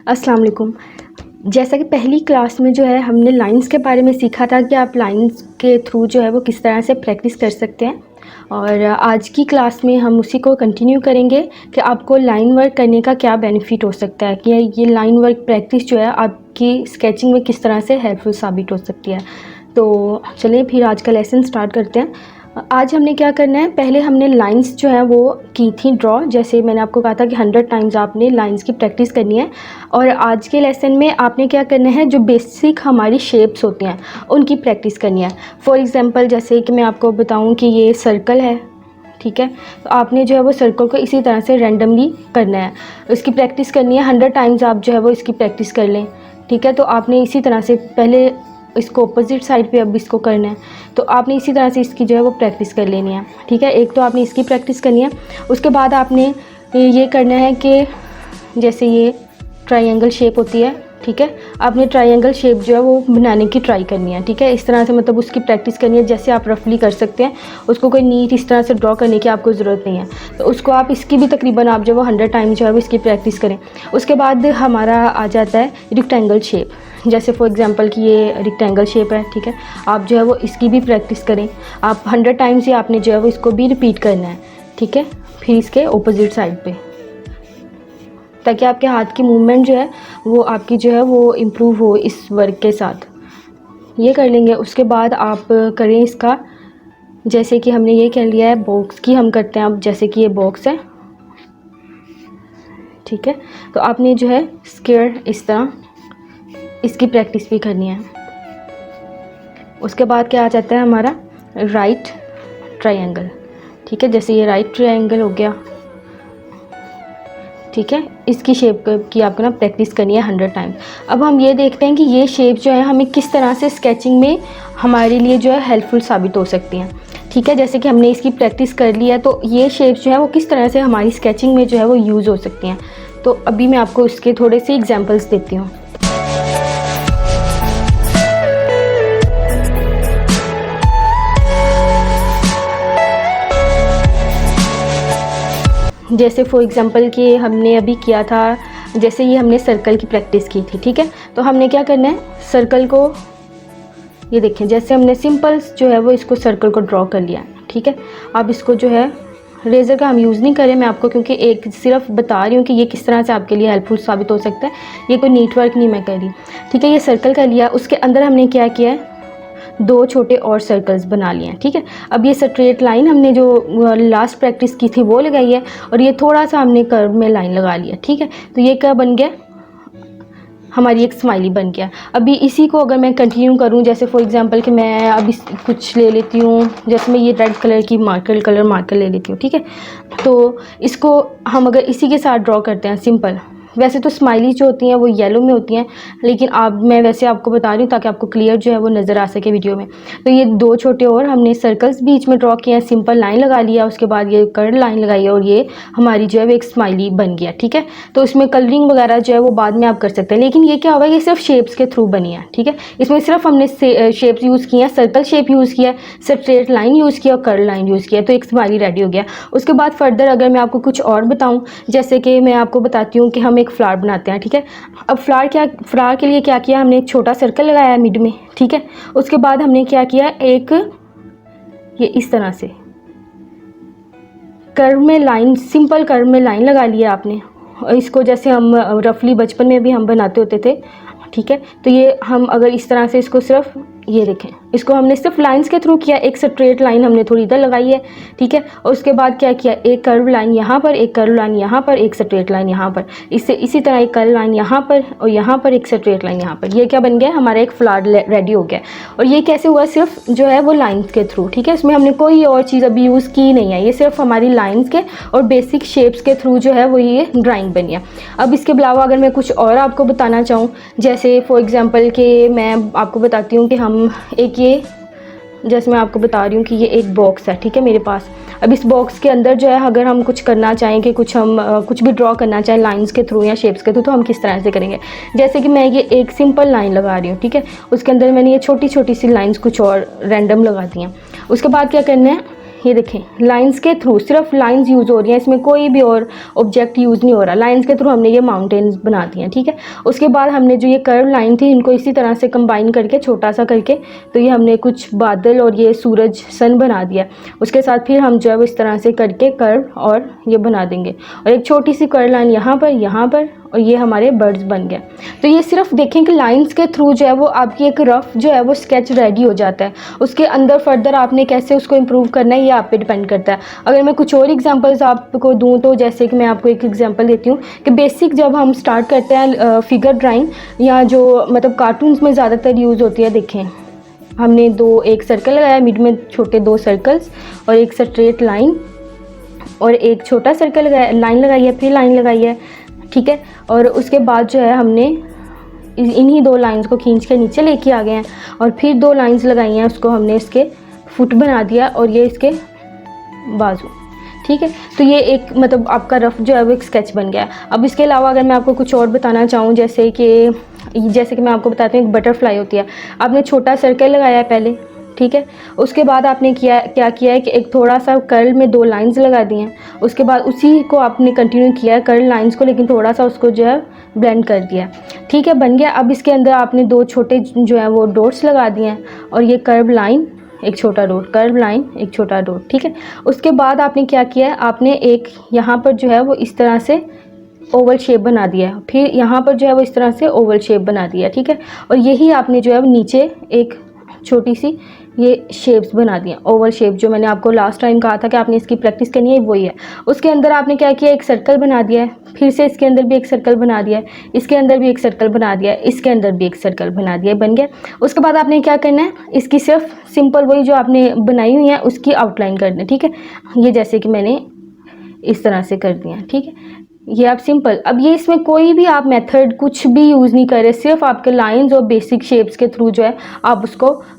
अस्सलाम वालेकुम। जैसा कि पहली क्लास में जो है हमने लाइंस के बारे में सीखा था कि आप लाइंस के थ्रू जो है वो किस तरह से प्रैक्टिस कर सकते हैं, और आज की क्लास में हम उसी को कंटिन्यू करेंगे कि आपको लाइन वर्क करने का क्या बेनिफिट हो सकता है, कि ये लाइन वर्क प्रैक्टिस जो है आपकी स्केचिंग में किस तरह से हेल्पफुल साबित हो सकती है। तो चलिए फिर आज का लेसन स्टार्ट करते हैं। आज हमने क्या करना है, पहले हमने लाइंस जो है वो की थी ड्रॉ। जैसे मैंने आपको कहा था कि 100 टाइम्स आपने लाइंस की प्रैक्टिस करनी है, और आज के लेसन में आपने क्या करना है, जो बेसिक हमारी शेप्स होती हैं उनकी प्रैक्टिस करनी है। फॉर एग्जांपल जैसे कि मैं आपको बताऊं कि ये सर्कल है, ठीक है, तो आपने जो है वो सर्कल को इसी तरह से रैंडमली करना है, इसकी प्रैक्टिस करनी है। 100 टाइम्स आप जो है वो इसकी प्रैक्टिस कर लें, ठीक है। तो आपने इसी तरह से पहले इसको अपोजिट साइड पे अब इसको करना है, तो आपने इसी तरह से इसकी जो है वो प्रैक्टिस कर लेनी है, ठीक है। एक तो आपने इसकी प्रैक्टिस करनी है, उसके बाद आपने ये करना है कि जैसे ये ट्रायंगल शेप होती है, ठीक है, आपने ट्रायंगल शेप जो है वो बनाने की ट्राई करनी है, ठीक है। इस तरह से मतलब उसकी प्रैक्टिस करनी है, जैसे आप रफली कर सकते हैं, उसको कोई नीट इस तरह से ड्रॉ करने की आपको ज़रूरत नहीं है। तो उसको आप इसकी भी तकरीबन आप जो है वो 100 टाइम जो है वो इसकी प्रैक्टिस करें। उसके बाद हमारा आ जाता है रेक्टेंगल शेप। जैसे फॉर एग्जांपल कि ये रेक्टेंगल शेप है, ठीक है, आप जो है वो इसकी भी प्रैक्टिस करें। आप 100 टाइम्स ही आपने जो है वो इसको भी रिपीट करना है, ठीक है, फिर इसके अपोजिट साइड पे, ताकि आपके हाथ की मूवमेंट जो है वो आपकी जो है वो इम्प्रूव हो इस वर्क के साथ। ये कर लेंगे। उसके बाद आप करें इसका, जैसे कि हमने ये कर लिया है बॉक्स की हम करते हैं अब, जैसे कि ये बॉक्स है, ठीक है, तो आपने जो है स्क्वायर इस तरह इसकी प्रैक्टिस भी करनी है। उसके बाद क्या आ जाता है हमारा राइट ट्रायंगल, ठीक है, जैसे ये राइट ट्रायंगल हो गया, ठीक है, इसकी शेप की आपको ना प्रैक्टिस करनी है 100 टाइम। अब हम ये देखते हैं कि ये शेप जो है हमें किस तरह से स्केचिंग में हमारे लिए जो है हेल्पफुल साबित हो सकती हैं, ठीक है। जैसे कि हमने इसकी प्रैक्टिस कर ली है, तो ये शेप जो है वो किस तरह से हमारी स्केचिंग में जो है वो यूज़ हो सकती हैं। तो अभी मैं आपको इसके थोड़े से एग्जाम्पल्स देती हूँ। जैसे फॉर एग्ज़ाम्पल कि हमने अभी किया था, जैसे ये हमने सर्कल की प्रैक्टिस की थी, ठीक है, तो हमने क्या करना है, सर्कल को ये देखें, जैसे हमने सिंपल जो है वो इसको सर्कल को ड्रॉ कर लिया है, ठीक है। अब इसको जो है रेज़र का हम यूज़ नहीं करें मैं आपको, क्योंकि एक सिर्फ बता रही हूँ कि ये किस तरह से आपके लिए हेल्पफुल साबित हो सकता है, ये कोई नीट वर्क नहीं मैं कर रही, ठीक है। ये सर्कल कर लिया, उसके अंदर हमने क्या किया है, 2 छोटे और सर्कल्स बना लिए हैं, ठीक है। अब ये स्ट्रेट लाइन हमने जो लास्ट प्रैक्टिस की थी वो लगाई है, और ये थोड़ा सा हमने कर्व में लाइन लगा लिया, ठीक है। तो ये क्या बन गया, हमारी एक स्माइली बन गया। अभी इसी को अगर मैं कंटिन्यू करूं, जैसे फॉर एग्जांपल कि मैं अभी कुछ ले लेती हूं, जैसे मैं ये रेड कलर की मार्कर ले लेती हूँ, ठीक है। तो इसको हम अगर इसी के साथ ड्रॉ करते हैं सिंपल, वैसे तो स्माइली जो होती हैं वो येलो में होती हैं, लेकिन मैं वैसे आपको बता रही हूँ ताकि आपको क्लियर जो है वो नज़र आ सके वीडियो में। तो ये 2 छोटे और हमने सर्कल्स बीच में ड्रॉ किए हैं, सिंपल लाइन लगा लिया, उसके बाद ये कर्व लाइन लगाई है, और ये हमारी जो है वो एक स्माइली बन गया, ठीक है। तो इसमें कलरिंग वगैरह जो है वो बाद में आप कर सकते हैं, लेकिन ये क्या होगा, ये सिर्फ शेप्स के थ्रू बनी है, ठीक है। इसमें सिर्फ हमने शेप्स यूज़ किए हैं, सर्कल शेप यूज़ किया, स्ट्रेट लाइन यूज़ किया और कर्व लाइन यूज़ किया, तो एक स्माइली रेडी हो गया। उसके बाद फर्दर अगर मैं आपको कुछ और बताऊँ, जैसे कि मैं आपको बताती हूँ कि हम एक फ्लावर बनाते हैं, ठीक है। अब फ्लावर के लिए क्या किया, हमने एक छोटा सर्कल लगाया मिड में, ठीक है। उसके बाद हमने क्या किया, एक ये इस तरह से कर्व में लाइन, सिंपल कर्व में लाइन लगा लिया आपने, इसको जैसे हम रफली बचपन में भी हम बनाते होते थे, ठीक है। तो ये हम अगर इस तरह से इसको सिर्फ ये देखें, इसको हमने सिर्फ लाइंस के थ्रू किया, एक स्ट्रेट लाइन हमने थोड़ी इधर लगाई है, ठीक है। और उसके बाद क्या किया, एक कर्व लाइन यहाँ पर, एक कर्व लाइन यहाँ पर, एक स्ट्रेट लाइन यहाँ पर, इससे इसी तरह एक कर्व लाइन यहाँ पर और यहाँ पर एक स्ट्रेट लाइन यहाँ पर। ये क्या बन गया, हमारा एक फ्लावर रेडी हो गया। और ये कैसे हुआ, सिर्फ जो है वो लाइंस के थ्रू, ठीक है। इसमें हमने कोई और चीज़ अभी यूज़ की नहीं है, ये सिर्फ हमारी लाइंस के और बेसिक शेप्स के थ्रू जो है वो ये ड्राइंग बनी है। अब इसके अलावा अगर मैं कुछ और आपको बताना चाहूँ, जैसे फॉर एग्जांपल कि मैं आपको बताती हूँ कि हम एक ये, जैसे मैं आपको बता रही हूँ कि ये एक बॉक्स है, ठीक है, मेरे पास। अब इस बॉक्स के अंदर जो है अगर हम कुछ करना चाहें कि हम कुछ भी ड्रॉ करना चाहें लाइंस के थ्रू या शेप्स के थ्रू, तो हम किस तरह से करेंगे। जैसे कि मैं ये एक सिंपल लाइन लगा रही हूँ, ठीक है, उसके अंदर मैंने ये छोटी छोटी सी लाइंस कुछ और रैंडम लगा दी हैं। उसके बाद क्या करना है, ये देखें लाइंस के थ्रू सिर्फ लाइंस यूज़ हो रही हैं, इसमें कोई भी और ऑब्जेक्ट यूज़ नहीं हो रहा। लाइंस के थ्रू हमने ये माउंटेन्स बना दिए हैं, ठीक है। उसके बाद हमने जो ये कर्व लाइन थी इनको इसी तरह से कंबाइन करके छोटा सा करके तो ये हमने कुछ बादल और ये सूरज सन बना दिया। उसके साथ फिर हम जो है वो इस तरह से करके कर्व और ये बना देंगे और एक छोटी सी कर्व लाइन यहाँ पर और ये हमारे बर्ड्स बन गए। तो ये सिर्फ देखें कि लाइंस के थ्रू जो है वो आपकी एक रफ़ जो है वो स्केच रेडी हो जाता है। उसके अंदर फर्दर आपने कैसे उसको इम्प्रूव करना है ये आप पे डिपेंड करता है। अगर मैं कुछ और एग्जांपल्स आपको दूं तो जैसे कि मैं आपको एक एग्जांपल देती हूँ कि बेसिक जब हम स्टार्ट करते हैं फिगर ड्राइंग या जो मतलब कार्टून्स में ज़्यादातर यूज़ होती है, देखें हमने एक सर्कल लगाया, मिड में छोटे 2 सर्कल्स और एक स्ट्रेट लाइन और एक छोटा सर्कल लाइन लगाई है, फिर लाइन लगाई है, ठीक है। और उसके बाद जो है हमने इन्हीं 2 लाइंस को खींच के नीचे लेके आ गए हैं और फिर 2 लाइंस लगाई हैं, उसको हमने इसके फुट बना दिया और ये इसके बाजू, ठीक है। तो ये एक मतलब आपका रफ जो है वो एक स्केच बन गया। अब इसके अलावा अगर मैं आपको कुछ और बताना चाहूँ जैसे कि मैं आपको बताती हूँ एक बटरफ्लाई होती है। आपने छोटा सर्कल लगाया है पहले, ठीक है। उसके बाद आपने क्या किया है कि एक थोड़ा सा कर्ल में 2 लाइंस लगा दी हैं। उसके बाद उसी को आपने कंटिन्यू किया है कर्ल लाइंस को, लेकिन थोड़ा सा उसको जो है ब्लेंड कर दिया, ठीक है, बन गया। अब इसके अंदर आपने 2 छोटे जो है वो डॉट्स लगा दिए हैं और ये कर्व लाइन एक छोटा डॉट, कर्व लाइन एक छोटा डॉट, ठीक है। उसके बाद आपने क्या किया है, आपने एक यहाँ पर जो है वो इस तरह से ओवल शेप बना दिया है, फिर यहाँ पर जो है वो इस तरह से ओवल शेप बना दिया, ठीक है। और यही आपने जो है वो नीचे एक छोटी सी ये शेप्स बना दिया, ओवल शेप जो मैंने आपको लास्ट टाइम कहा था कि आपने इसकी प्रैक्टिस करनी है, वही है। उसके अंदर आपने क्या किया, एक सर्कल बना दिया है, फिर से इसके अंदर भी एक सर्कल बना दिया है, इसके अंदर भी एक सर्कल बना दिया है, इसके अंदर भी एक सर्कल बना दिया, बन गया। उसके बाद आपने क्या करना है, इसकी सिर्फ सिंपल वही जो आपने बनाई हुई है उसकी आउटलाइन करना है, ठीक है। ये जैसे कि मैंने इस तरह से कर दिया, ठीक है। ये आप सिंपल, अब ये इसमें कोई भी आप मेथड कुछ भी यूज़ नहीं कर रहे, सिर्फ आपके लाइंस और बेसिक शेप्स के थ्रू जो है आप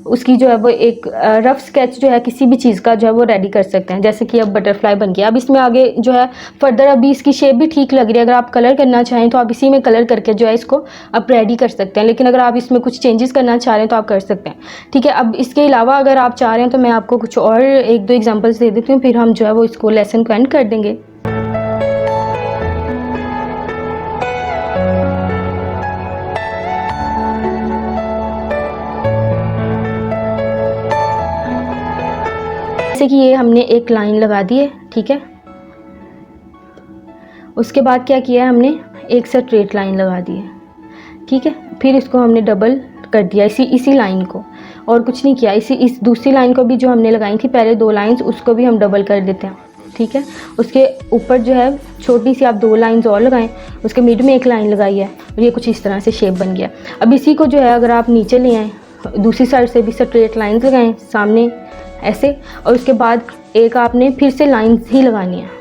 उसकी जो है वो एक रफ स्केच जो है किसी भी चीज़ का जो है वो रेडी कर सकते हैं। जैसे कि अब बटरफ्लाई बन गया। अब इसमें आगे जो है फर्दर अभी इसकी शेप भी ठीक लग रही है, अगर आप कलर करना चाहें तो आप इसी में कलर करके जो है इसको आप रेडी कर सकते हैं, लेकिन अगर आप इसमें कुछ चेंजेस करना चाह रहे हैं तो आप कर सकते हैं, ठीक है। अब इसके अलावा अगर आप चाह रहे हैं तो मैं आपको कुछ और 1-2 एग्जाम्पल्स दे देती हूँ, फिर हम जो है वो इसको लेसन को एंड कर देंगे। जैसे कि ये हमने एक लाइन लगा दी है, ठीक है। उसके बाद क्या किया है, हमने एक स्ट्रेट लाइन लगा दी है, ठीक है। फिर इसको हमने डबल कर दिया इसी लाइन को, और कुछ नहीं किया। इस दूसरी लाइन को भी जो हमने लगाई थी पहले 2 लाइंस, उसको भी हम डबल कर देते हैं, ठीक है। उसके ऊपर जो है छोटी सी आप 2 लाइंस और लगाएं, उसके मिड में एक लाइन लगाई है और ये कुछ इस तरह से शेप बन गया। अब इसी को जो है अगर आप नीचे ले आएँ, दूसरी साइड से भी स्ट्रेट लाइंस लगाएं सामने ऐसे, और उसके बाद एक आपने फिर से लाइंस ही लगानी है।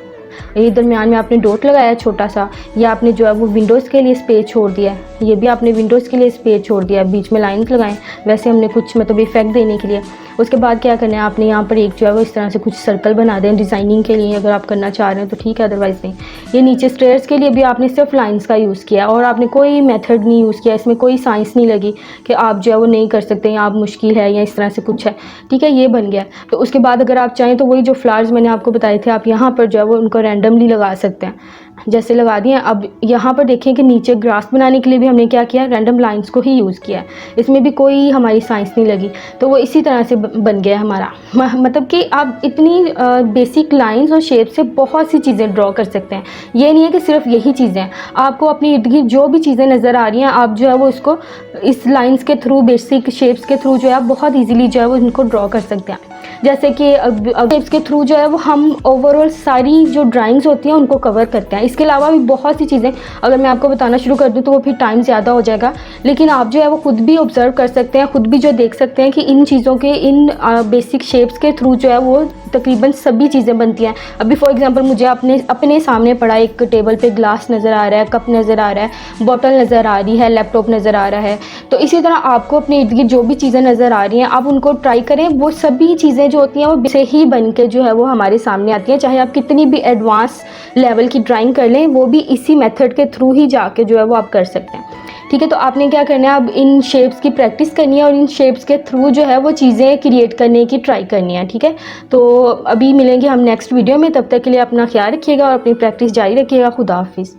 ये दरमियान में आपने डॉट लगाया छोटा सा, या आपने जो है वो विंडोज़ के लिए स्पेस छोड़ दिया है, ये भी आपने विंडोज़ के लिए स्पेस छोड़ दिया है, बीच में लाइंस लगाएं वैसे हमने कुछ मतलब इफेक्ट देने के लिए। उसके बाद क्या करना है, आपने यहाँ पर एक जो है वो इस तरह से कुछ सर्कल बना दें डिज़ाइनिंग के लिए, अगर आप करना चाह रहे हैं तो ठीक है, अदरवाइज़ नहीं। ये नीचे स्टेयर्स के लिए भी आपने सिर्फ लाइंस का यूज़ किया और आपने कोई मेथड नहीं यूज़ किया, इसमें कोई साइंस नहीं लगी कि आप जो है वो नहीं कर सकते या आप मुश्किल है या इस तरह से कुछ है, ठीक है। ये बन गया। तो उसके बाद अगर आप चाहें तो वही जो फ्लावर्स मैंने आपको बताए थे आप यहाँ पर जो है वो उनको रैंडमली लगा सकते हैं, जैसे लगा दिए। अब यहाँ पर देखें कि नीचे ग्रास बनाने के लिए भी हमने क्या किया, रैंडम लाइंस को ही यूज़ किया है, इसमें भी कोई हमारी साइंस नहीं लगी। तो वो इसी तरह से बन गया हमारा, मतलब कि आप इतनी बेसिक लाइंस और शेप से बहुत सी चीज़ें ड्रॉ कर सकते हैं। ये नहीं है कि सिर्फ यही चीज़ें हैं, आपको अपनी इर्द गिर्द जो भी चीज़ें नज़र आ रही हैं आप जो है वो इसको इस लाइंस के थ्रू, बेसिक शेप्स के थ्रू जो है आप बहुत ईजीली जो है वो इनको ड्रॉ कर सकते हैं। जैसे कि शेप्स के थ्रू जो है वो हम ओवरऑल सारी जो ड्राइंग्स होती हैं उनको कवर करते हैं। इसके अलावा भी बहुत सी चीज़ें अगर मैं आपको बताना शुरू कर दूं तो वो फिर टाइम ज़्यादा हो जाएगा, लेकिन आप जो है वो खुद भी ऑब्ज़र्व कर सकते हैं, खुद भी जो देख सकते हैं कि इन चीज़ों के इन बेसिक शेप्स के थ्रू जो है वो तकरीबन सभी चीज़ें बनती हैं। अभी फॉर एग्जांपल मुझे अपने सामने पड़ा एक टेबल पे ग्लास नज़र आ रहा है, कप नज़र आ रहा है, बॉटल नज़र आ रही है, लैपटॉप नज़र आ रहा है। तो इसी तरह आपको अपने इर्द गिर्द जो भी चीज़ें नज़र आ रही हैं आप उनको ट्राई करें, वो सभी चीज़ें जो होती हैं वो से ही बन के जो है वो हमारे सामने आती हैं। चाहे आप कितनी भी एडवांस लेवल की ड्राइंग कर लें, वो भी इसी मेथड के थ्रू ही जाके जो है वो आप कर सकते हैं। ठीक है। तो आपने क्या करना है, अब इन शेप्स की प्रैक्टिस करनी है और इन शेप्स के थ्रू जो है वो चीज़ें क्रिएट करने की ट्राई करनी है, ठीक है। तो अभी मिलेंगे हम नेक्स्ट वीडियो में, तब तक के लिए अपना ख्याल रखिएगा और अपनी प्रैक्टिस जारी रखिएगा। खुदा हाफिज़।